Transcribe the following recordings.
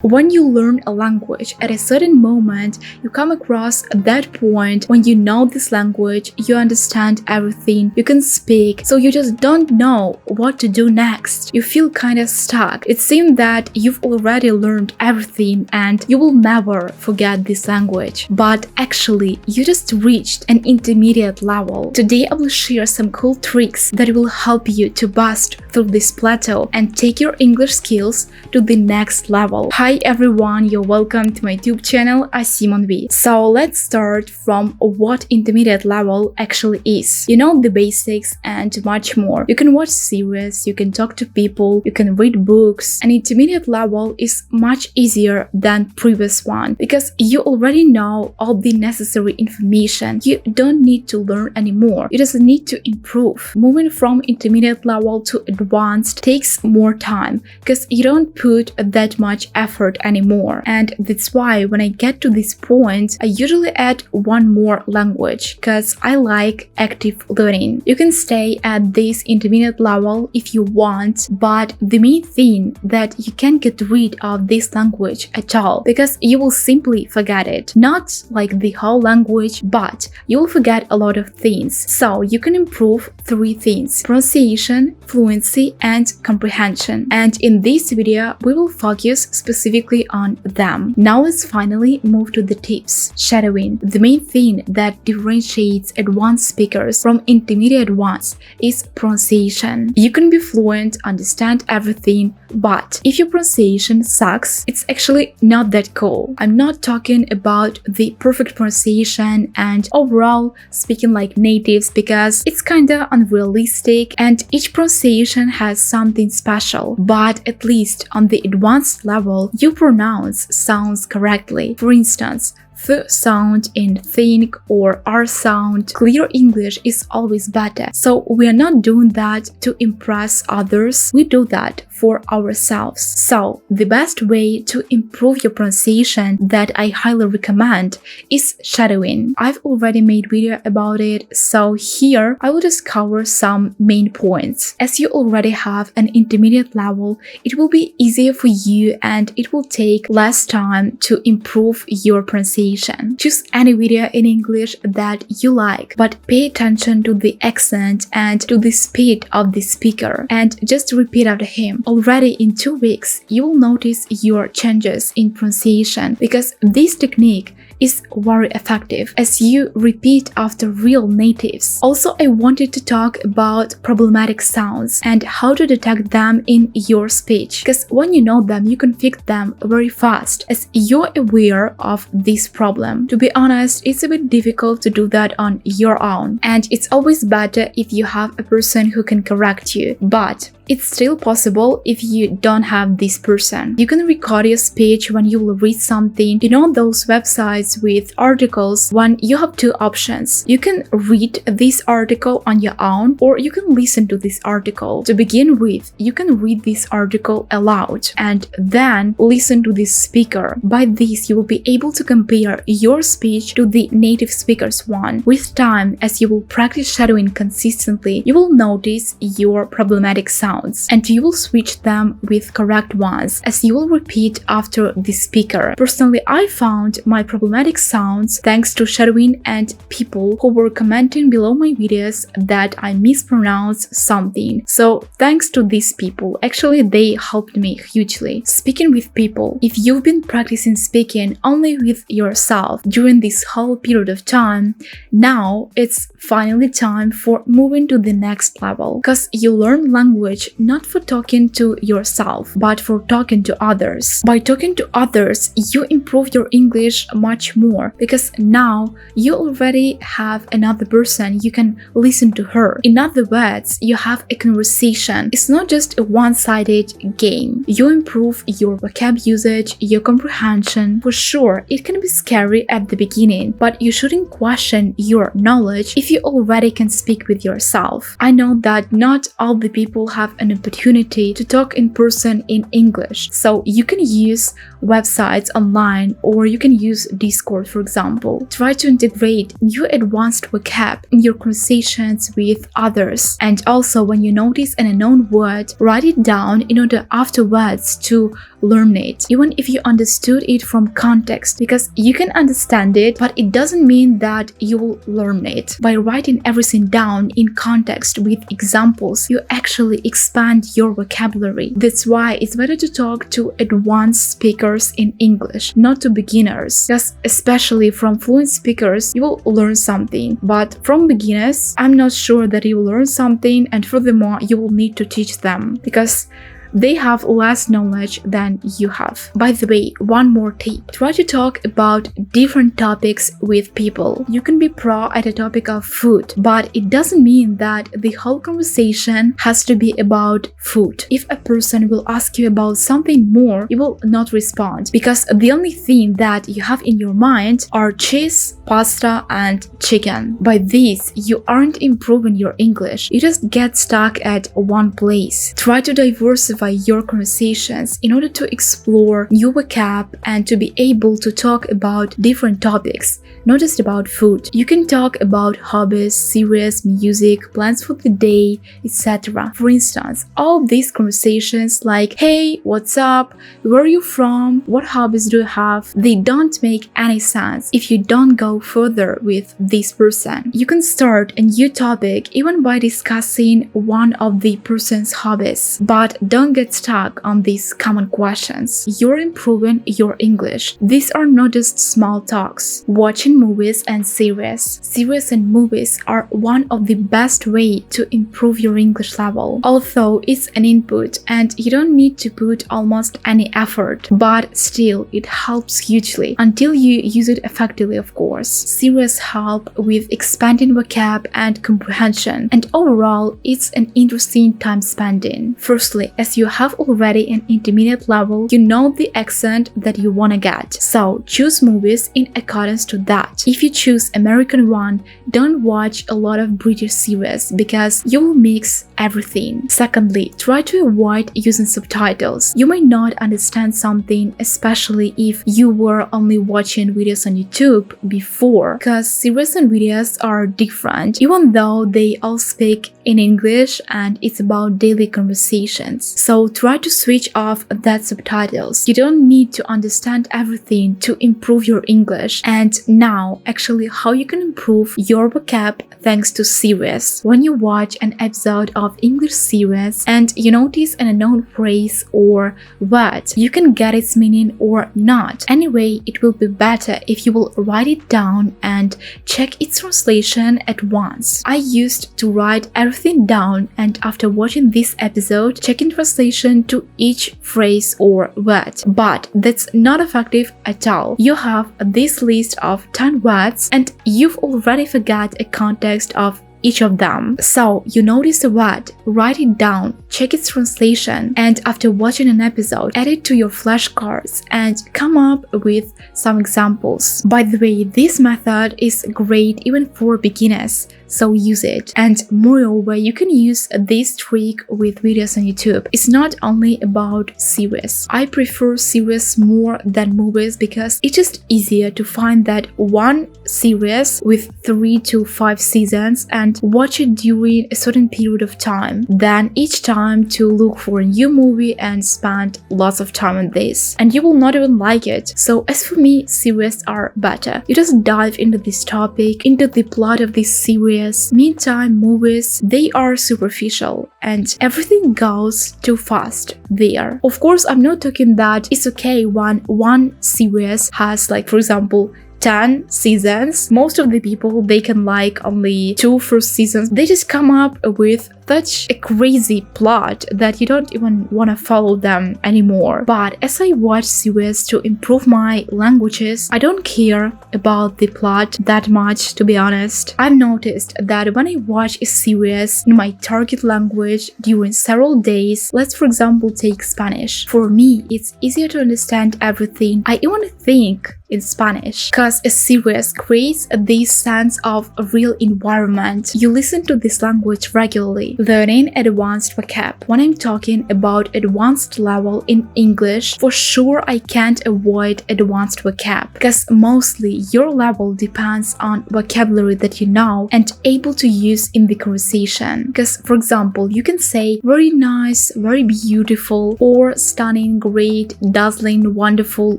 When you learn a language, at a certain moment, you come across that point when you know this language, you understand everything, you can speak, so you just don't know what to do next. You feel kind of stuck. It seems that you've already learned everything and you will never forget this language. But actually, you just reached an intermediate level. Today, I will share some cool tricks that will help you to bust through this plateau and take your English skills to the next level. Hi everyone, you're welcome to my YouTube channel, I see Monvie. So let's start from what intermediate level actually is. You know the basics and much more. You can watch series, you can talk to people, you can read books. An intermediate level is much easier than previous one because you already know all the necessary information. You don't need to learn anymore. You just need to improve. Moving from intermediate level to advanced takes more time because you don't put that much effort anymore, and that's why when I get to this point I usually add one more language because I like active learning. You can stay at this intermediate level if you want, but the main thing that you can't get rid of this language at all because you will simply forget it. Not like the whole language, but you will forget a lot of things. So you can improve three things: pronunciation, fluency, and comprehension. And in this video we will focus specifically on them. Now let's finally move to the tips. Shadowing. The main thing that differentiates advanced speakers from intermediate ones is pronunciation. You can be fluent, understand everything, but if your pronunciation sucks, it's actually not that cool. I'm not talking about the perfect pronunciation and overall speaking like natives because it's kinda unrealistic and each pronunciation has something special, but at least on the advanced level, you pronounce sounds correctly. For instance, th sound in think or r sound. Clear English is always better. So we are not doing that to impress others, we do that for ourselves. So the best way to improve your pronunciation that I highly recommend is shadowing. I've already made video about it, so here I will just cover some main points. As you already have an intermediate level, it will be easier for you and it will take less time to improve your pronunciation. Choose any video in English that you like, but pay attention to the accent and to the speed of the speaker and just repeat after him. Already in 2 weeks, you will notice your changes in pronunciation because this technique is very effective as you repeat after real natives. Also, I wanted to talk about problematic sounds and how to detect them in your speech because when you know them, you can fix them very fast as you're aware of this problem. To be honest, it's a bit difficult to do that on your own, and it's always better if you have a person who can correct you, but it's still possible if you don't have this person. You can record your speech when you will read something. You know those websites with articles when you have two options. You can read this article on your own or you can listen to this article. To begin with, you can read this article aloud and then listen to this speaker. By this, you will be able to compare your speech to the native speaker's one. With time, as you will practice shadowing consistently, you will notice your problematic sounds and you will switch them with correct ones as you will repeat after the speaker. Personally, I found my problematic sounds thanks to shadowing and people who were commenting below my videos that I mispronounced something. So thanks to these people, actually they helped me hugely. Speaking with people, if you've been practicing speaking only with yourself during this whole period of time, now it's finally time for moving to the next level because you learn language not for talking to yourself, but for talking to others. By talking to others, you improve your English much more because now you already have another person, you can listen to her. In other words, you have a conversation. It's not just a one-sided game. You improve your vocab usage, your comprehension. For sure, it can be scary at the beginning, but you shouldn't question your knowledge if you already can speak with yourself. I know that not all the people have an opportunity to talk in person in English, so you can use websites online or you can use Discord, for example. Try to integrate new advanced vocab in your conversations with others, and also when you notice an unknown word, write it down in order afterwards to learn it, even if you understood it from context, because you can understand it, but it doesn't mean that you will learn it. By writing everything down in context with examples, you actually expand your vocabulary. That's why it's better to talk to advanced speakers in English, not to beginners, because especially from fluent speakers, you will learn something, but from beginners, I'm not sure that you will learn something, and furthermore, you will need to teach them because they have less knowledge than you have. By the way, one more tip. Try to talk about different topics with people. You can be pro at a topic of food, but it doesn't mean that the whole conversation has to be about food. If a person will ask you about something more, you will not respond because the only thing that you have in your mind are cheese, pasta, and chicken. By this, you aren't improving your English. You just get stuck at one place. Try to diversify your conversations in order to explore new vocab and to be able to talk about different topics, not just about food. You can talk about hobbies, series, music, plans for the day, etc. For instance, all these conversations like, hey, what's up? Where are you from? What hobbies do you have? They don't make any sense if you don't go further with this person. You can start a new topic even by discussing one of the person's hobbies, but don't get stuck on these common questions. You're improving your English. These are not just small talks. Watching movies and series. Series and movies are one of the best way to improve your English level. Although it's an input and you don't need to put almost any effort, but still it helps hugely until you use it effectively, of course. Series help with expanding vocab and comprehension, and overall it's an interesting time spending. Firstly, as you have already an intermediate level, you know the accent that you wanna get, so choose movies in accordance to that. If you choose American one, don't watch a lot of British series because you will mix everything. Secondly, try to avoid using subtitles. You may not understand something, especially if you were only watching videos on YouTube before, because series and videos are different, even though they all speak in English and it's about daily conversations. So try to switch off that subtitles. You don't need to understand everything to improve your English. And now, actually, how you can improve your vocab thanks to series. When you watch an episode of English series and you notice an unknown phrase or word, you can get its meaning or not. Anyway, it will be better if you will write it down and check its translation at once. I used to write everything down, and after watching this episode, checking translation to each phrase or word. But that's not effective at all. You have this list of 10 words and you've already forgot a context of each of them. So you notice a word, write it down, check its translation, and after watching an episode, add it to your flashcards and come up with some examples. By the way, this method is great even for beginners, so use it. And moreover, you can use this trick with videos on YouTube. It's not only about series. I prefer series more than movies because it's just easier to find that one series with 3 to 5 seasons and watch it during a certain period of time than each time to look for a new movie and spend lots of time on this. And you will not even like it. So as for me, series are better. You just dive into this topic, into the plot of this series. Meantime, movies, they are superficial and everything goes too fast there. Of course, I'm not talking that it's okay when one series has, like, for example, 10 seasons. Most of the people, they can like only 2 first seasons. They just come up with such a crazy plot that you don't even want to follow them anymore. But as I watch series to improve my languages, I don't care about the plot that much, to be honest. I've noticed that when I watch a series in my target language during several days, let's for example take Spanish. For me, it's easier to understand everything. I even think in Spanish, because a series creates this sense of a real environment. You listen to this language regularly, learning advanced vocab. When I'm talking about advanced level in English, for sure I can't avoid advanced vocab, because mostly your level depends on vocabulary that you know and able to use in the conversation. Because, for example, you can say very nice, very beautiful, or stunning, great, dazzling, wonderful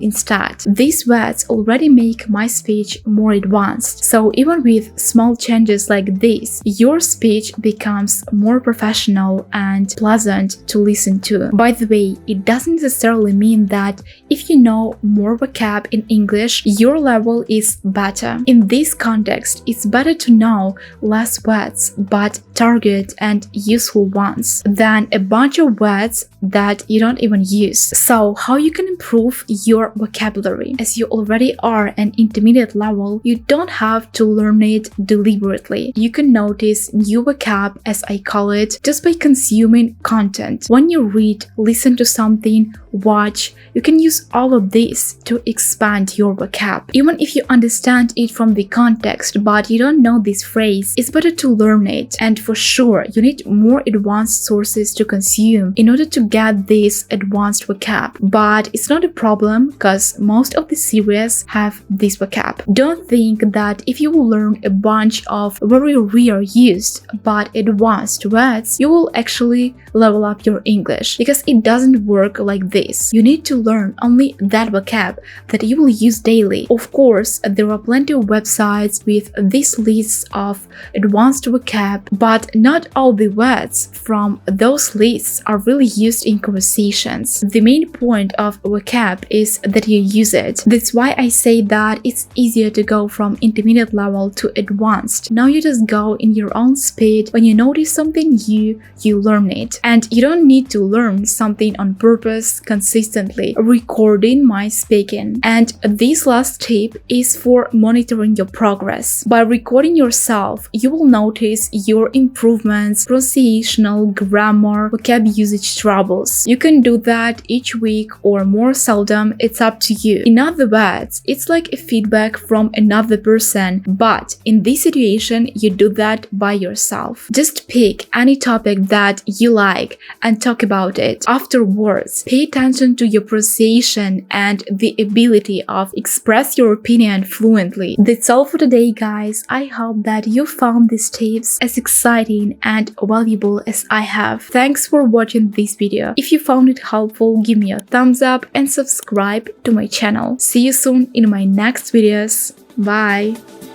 instead. These words already make my speech more advanced. So even with small changes like this, your speech becomes more professional and pleasant to listen to. By the way, it doesn't necessarily mean that if you know more vocab in English, your level is better. In this context, it's better to know less words but target and useful ones than a bunch of words that you don't even use. So how you can improve your vocabulary? As you already are an intermediate level, you don't have to learn it deliberately. You can notice new vocab, as I call it, just by consuming content. When you read, listen to something, watch, you can use all of this to expand your vocab. Even if you understand it from the context but you don't know this phrase, it's better to learn it. And for sure, you need more advanced sources to consume in order to get this advanced vocab. But it's not a problem because most of the series have this vocab. Don't think that if you will learn a bunch of very rare used but advanced words, you will actually level up your English, because it doesn't work like this. You need to learn only that vocab that you will use daily. Of course, there are plenty of websites with this list of advanced vocab, but not all the words from those lists are really used in conversations. The main point of vocab is that you use it. That's why I say that it's easier to go from intermediate level to advanced. Now you just go in your own speed. When you notice something new, you learn it. And you don't need to learn something on purpose consistently, recording my speaking. And this last tip is for monitoring your progress. By recording yourself, you will notice your improvements, pronunciational, grammar, vocab usage troubles. You can do that each week or more seldom, it's up to you. In other words, it's like a feedback from another person, but in this situation, you do that by yourself. Just pick any topic that you like and talk about it. Afterwards, pay attention to your pronunciation and the ability of express your opinion fluently. That's all for today, guys. I hope that you found these tips as exciting and valuable as I have. Thanks for watching this video. If you found it helpful, give me a thumbs up and subscribe to my channel. See you soon in my next videos. Bye!